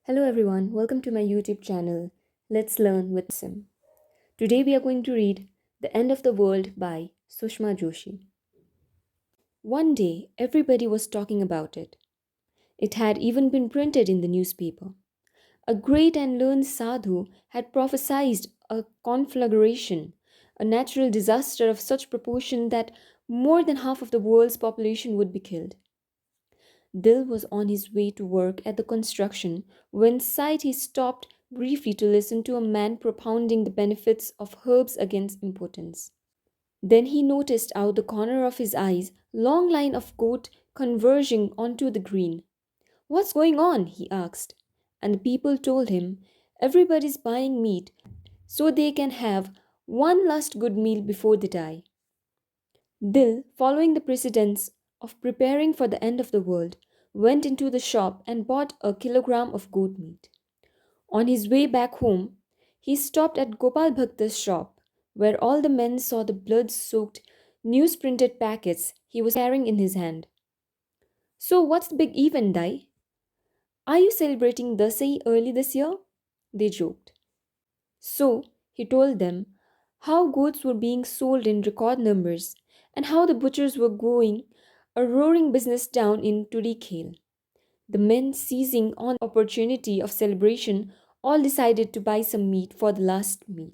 Hello everyone, welcome to my YouTube channel. Let's learn with Sim. Today we are going to read The End of the World by Sushma Joshi. One day everybody was talking about it. It had even been printed in the newspaper. A great and learned sadhu had prophesied a conflagration, a natural disaster of such proportion that more than half of the world's population would be killed. Dil was on his way to work at the construction when sight he stopped briefly to listen to a man propounding the benefits of herbs against impotence. Then he noticed out the corner of his eyes long line of goat converging onto the green. What's going on? He asked. And the people told him everybody's buying meat so they can have one last good meal before they die. Dil, following the precedents of preparing for the end of the world, went into the shop and bought a kilogram of goat meat. On his way back home, he stopped at Gopal Bhakta's shop, where all the men saw the blood soaked, news-printed packets he was carrying in his hand. So, what's the big event, Dai? Are you celebrating Dasai early this year? They joked. So, he told them how goats were being sold in record numbers and how the butchers were going a roaring business down in Turikale. The men, seizing on opportunity of celebration, all decided to buy some meat for the last meal.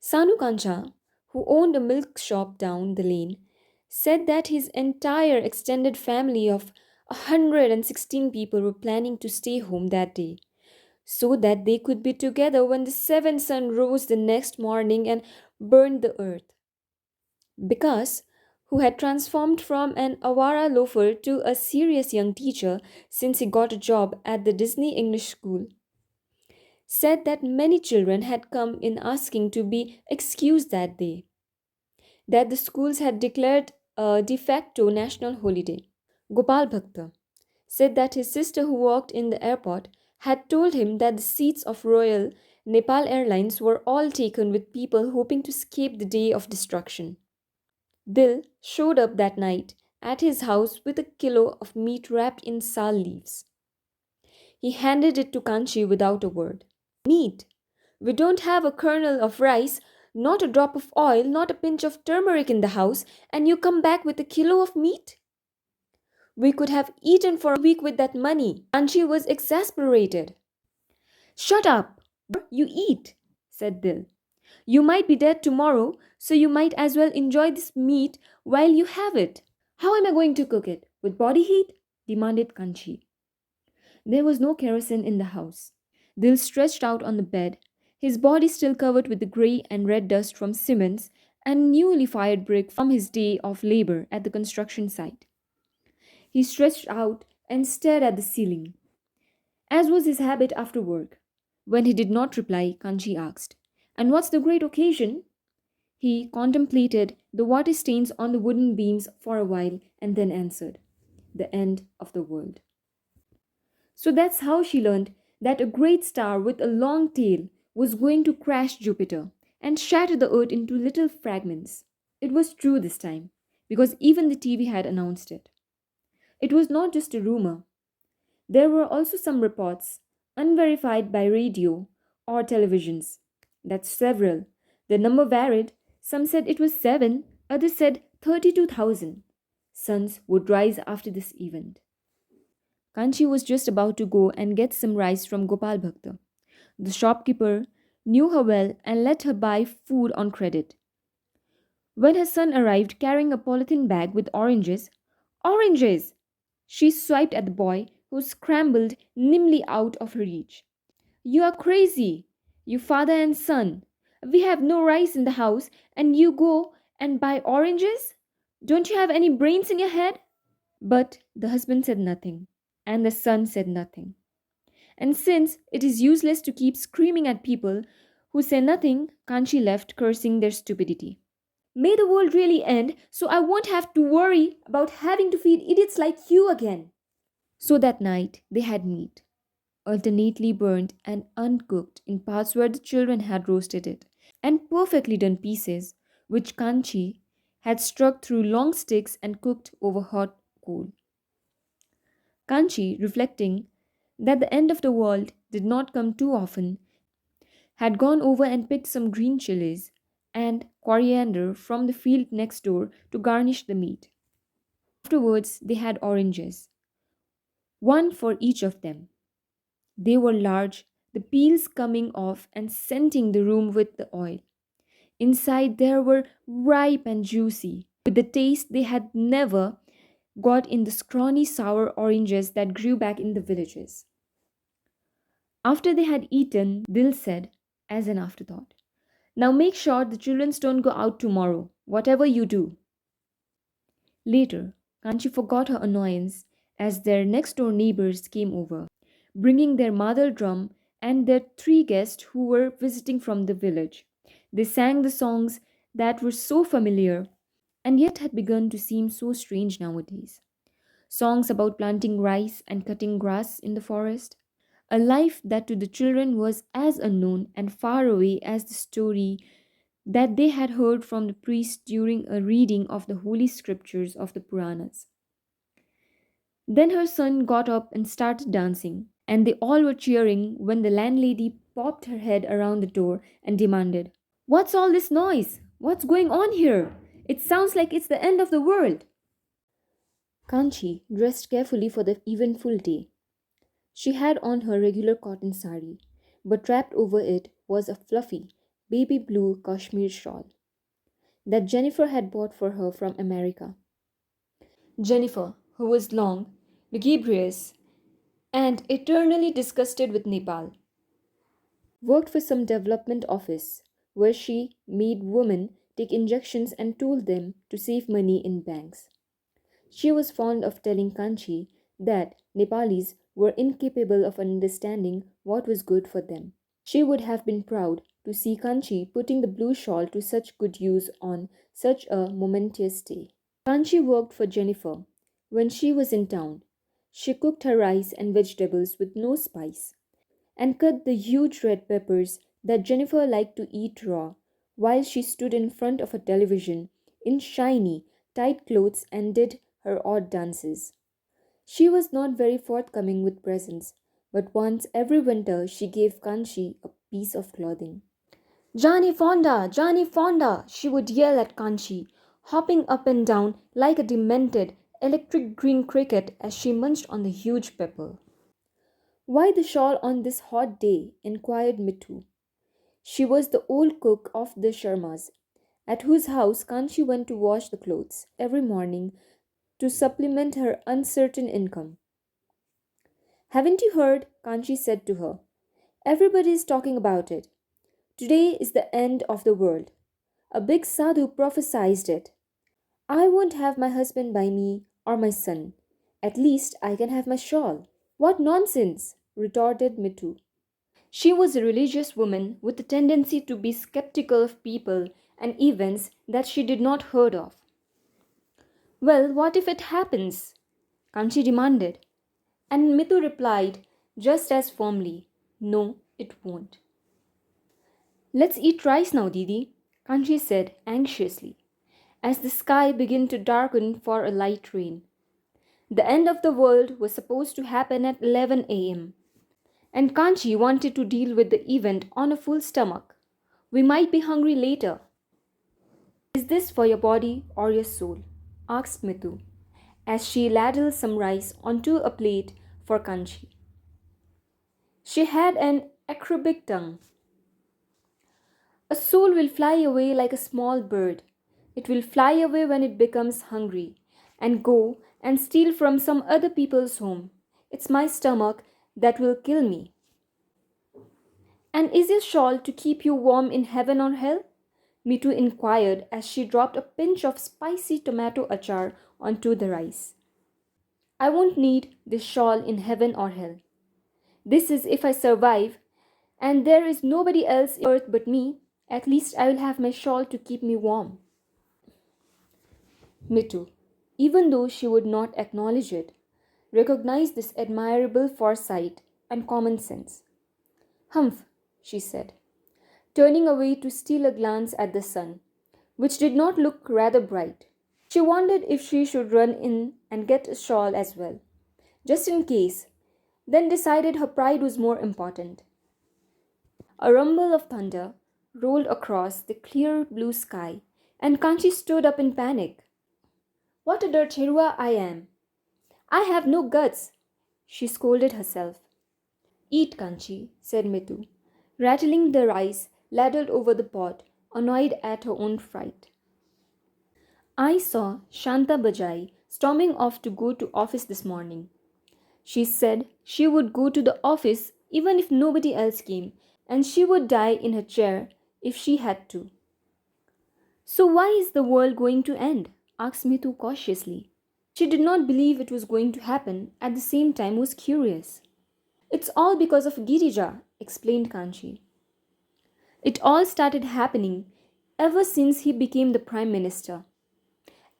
Sanu Kancha, who owned a milk shop down the lane, said that his entire extended family of 116 people were planning to stay home that day so that they could be together when the seventh sun rose the next morning and burned the earth. Because, who had transformed from an Awara loafer to a serious young teacher since he got a job at the Disney English School, said that many children had come in asking to be excused that day, that the schools had declared a de facto national holiday. Gopal Bhakta said that his sister, who worked in the airport, had told him that the seats of Royal Nepal Airlines were all taken with people hoping to escape the day of destruction. Dil showed up that night at his house with a kilo of meat wrapped in sal leaves. He handed it to Kanchi without a word. Meat! We don't have a kernel of rice, not a drop of oil, not a pinch of turmeric in the house, and you come back with a kilo of meat? We could have eaten for a week with that money. Kanchi was exasperated. Shut up! You eat, said Dil. You might be dead tomorrow, so you might as well enjoy this meat while you have it. How am I going to cook it? With body heat? Demanded Kanchi. There was no kerosene in the house. Dil stretched out on the bed, his body still covered with the grey and red dust from cements and newly fired brick from his day of labor at the construction site. He stretched out and stared at the ceiling, as was his habit after work. When he did not reply, Kanchi asked, And what's the great occasion? He contemplated the water stains on the wooden beams for a while and then answered, The end of the world. So that's how she learned that a great star with a long tail was going to crash Jupiter and shatter the earth into little fragments. It was true this time, because even the TV had announced it. It was not just a rumor. There were also some reports, unverified by radio or televisions, that several, the number varied, some said it was 7, others said 32,000, suns would rise after this event. Kanchi was just about to go and get some rice from Gopal Bhakta. The shopkeeper knew her well and let her buy food on credit. When her son arrived carrying a polythene bag with oranges, Oranges! She swiped at the boy, who scrambled nimbly out of her reach. You are crazy, you father and son. We have no rice in the house, and you go and buy oranges? Don't you have any brains in your head? But the husband said nothing, and the son said nothing. And since it is useless to keep screaming at people who say nothing, Kanchi left, cursing their stupidity. May the world really end so I won't have to worry about having to feed idiots like you again. So that night they had meat, alternately burnt and uncooked in parts where the children had roasted it, and perfectly done pieces, which Kanchi had struck through long sticks and cooked over hot coal. Kanchi, reflecting, that the end of the world did not come too often, had gone over and picked some green chilies and coriander from the field next door to garnish the meat. Afterwards, they had oranges, one for each of them. They were large, the peels coming off and scenting the room with the oil. Inside, they were ripe and juicy, with the taste they had never got in the scrawny sour oranges that grew back in the villages. After they had eaten, Dil said, as an afterthought, "Now make sure the children don't go out tomorrow, whatever you do." Later, Kanchi forgot her annoyance as their next door neighbors came over, bringing their mother drum and their three guests who were visiting from the village. They sang the songs that were so familiar and yet had begun to seem so strange nowadays. Songs about planting rice and cutting grass in the forest. A life that to the children was as unknown and far away as the story that they had heard from the priest during a reading of the holy scriptures of the Puranas. Then her son got up and started dancing, and they all were cheering when the landlady popped her head around the door and demanded, "What's all this noise? What's going on here? It sounds like it's the end of the world." Kanchi dressed carefully for the eventful day. She had on her regular cotton sari, but wrapped over it was a fluffy, baby blue cashmere shawl that Jennifer had bought for her from America. Jennifer, who was long, lugubrious, and eternally disgusted with Nepal, worked for some development office where she made women take injections and told them to save money in banks. She was fond of telling Kanchi that Nepalis were incapable of understanding what was good for them. She would have been proud to see Kanchi putting the blue shawl to such good use on such a momentous day. Kanchi worked for Jennifer when she was in town. She cooked her rice and vegetables with no spice and cut the huge red peppers that Jennifer liked to eat raw while she stood in front of a television in shiny, tight clothes and did her odd dances. She was not very forthcoming with presents, but once every winter she gave Kanchi a piece of clothing. "Johnny Fonda! Johnny Fonda!" she would yell at Kanchi, hopping up and down like a demented electric green cricket as she munched on the huge pepper. "Why the shawl on this hot day?" inquired Mittu. She was the old cook of the Sharmas, at whose house Kanchi went to wash the clothes every morning to supplement her uncertain income. "Haven't you heard?" Kanchi said to her. "Everybody is talking about it. Today is the end of the world. A big sadhu prophesied it. I won't have my husband by me or my son. At least I can have my shawl." "What nonsense!" retorted Mittu. She was a religious woman with a tendency to be skeptical of people and events that she did not heard of. "Well, what if it happens?" Kanchi demanded. And Mithu replied just as firmly, "No, it won't." "Let's eat rice now, Didi," Kanchi said anxiously, as the sky began to darken for a light rain. The end of the world was supposed to happen at 11 a.m., and Kanchi wanted to deal with the event on a full stomach. "We might be hungry later." "Is this for your body or your soul?" asked Mithu, as she ladled some rice onto a plate for Kanchi. She had an acrobatic tongue. "A soul will fly away like a small bird. It will fly away when it becomes hungry and go and steal from some other people's home. It's my stomach that will kill me." "And is your shawl to keep you warm in heaven or hell?" Mitu inquired as she dropped a pinch of spicy tomato achar onto the rice. "I won't need this shawl in heaven or hell. This is if I survive, and there is nobody else on earth but me. At least I will have my shawl to keep me warm." Mitu, even though she would not acknowledge it, recognized this admirable foresight and common sense. "Humph," she said, turning away to steal a glance at the sun, which did not look rather bright. She wondered if she should run in and get a shawl as well, just in case. then decided her pride was more important. A rumble of thunder rolled across the clear blue sky, and Kanchi stood up in panic. What a dircherua I am! I have no guts! She scolded herself. Eat, Kanchi, said Mitu, rattling the rice ladled over the pot, annoyed at her own fright. I saw Shanta Bajai storming off to go to office this morning. She said she would go to the office even if nobody else came, and she would die in her chair if she had to. So why is the world going to end? Asked Mitu cautiously. She did not believe it was going to happen, at the same time was curious. It's all because of Girija, explained Kanchi. It all started happening ever since he became the Prime Minister,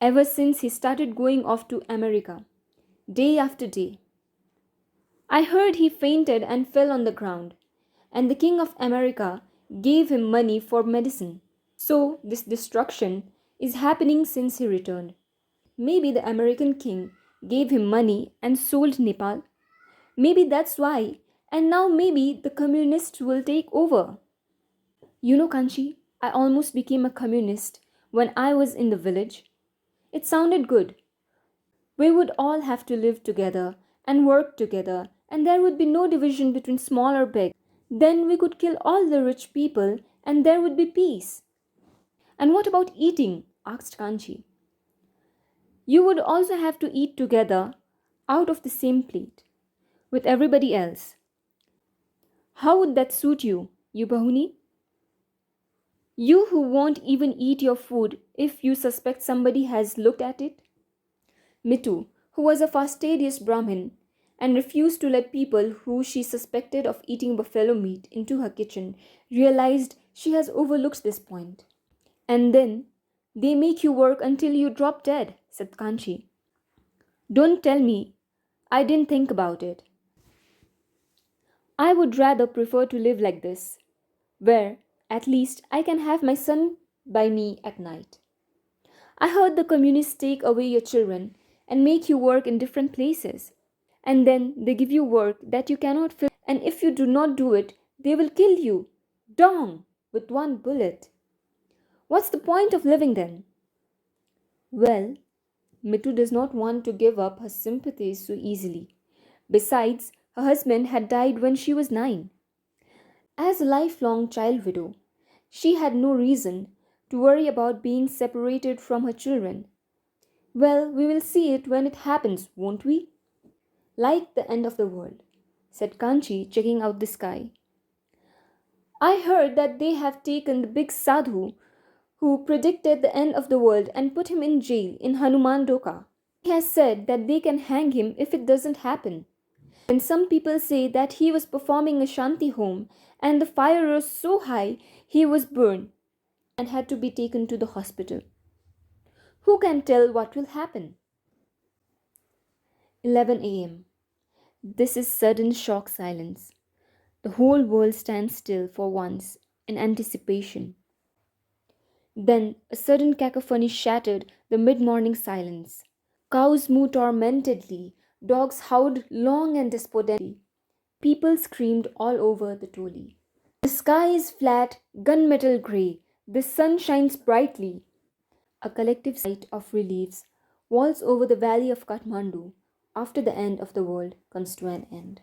ever since he started going off to America, day after day. I heard he fainted and fell on the ground, and the King of America gave him money for medicine. So, this destruction is happening since he returned. Maybe the American king gave him money and sold Nepal. Maybe that's why, and now maybe the communists will take over. You know, Kanchi, I almost became a communist when I was in the village. It sounded good. We would all have to live together and work together, and there would be no division between small or big. Then we could kill all the rich people, and there would be peace. And what about eating? Asked Kanchi. You would also have to eat together out of the same plate with everybody else. How would that suit you, you Bahuni? You who won't even eat your food if you suspect somebody has looked at it? Mitu, who was a fastidious Brahmin and refused to let people who she suspected of eating buffalo meat into her kitchen, realized she has overlooked this point. And then they make you work until you drop dead, said Kanchi. Don't tell me I didn't think about it. I would rather prefer to live like this, where at least I can have my son by me at night. I heard the communists take away your children and make you work in different places. And then they give you work that you cannot fill, and if you do not do it, they will kill you. Dong! With one bullet. What's the point of living then? Well, Mitu does not want to give up her sympathies so easily. Besides, her husband had died when she was 9. As a lifelong child widow, she had no reason to worry about being separated from her children. Well, we will see it when it happens, won't we? Like the end of the world, said Kanchi, checking out the sky. I heard that they have taken the big sadhu who predicted the end of the world and put him in jail in Hanuman Doka. He has said that they can hang him if it doesn't happen. And some people say that he was performing a Shanti home and the fire rose so high he was burned and had to be taken to the hospital. Who can tell what will happen? 11 a.m. This is sudden shock silence. The whole world stands still for once in anticipation. Then a sudden cacophony shattered the mid morning silence. Cows moo tormentedly, dogs howled long and despondently. People screamed all over the Toli. The sky is flat, gunmetal grey. The sun shines brightly. A collective sight of reliefs walls over the valley of Kathmandu after the end of the world comes to an end.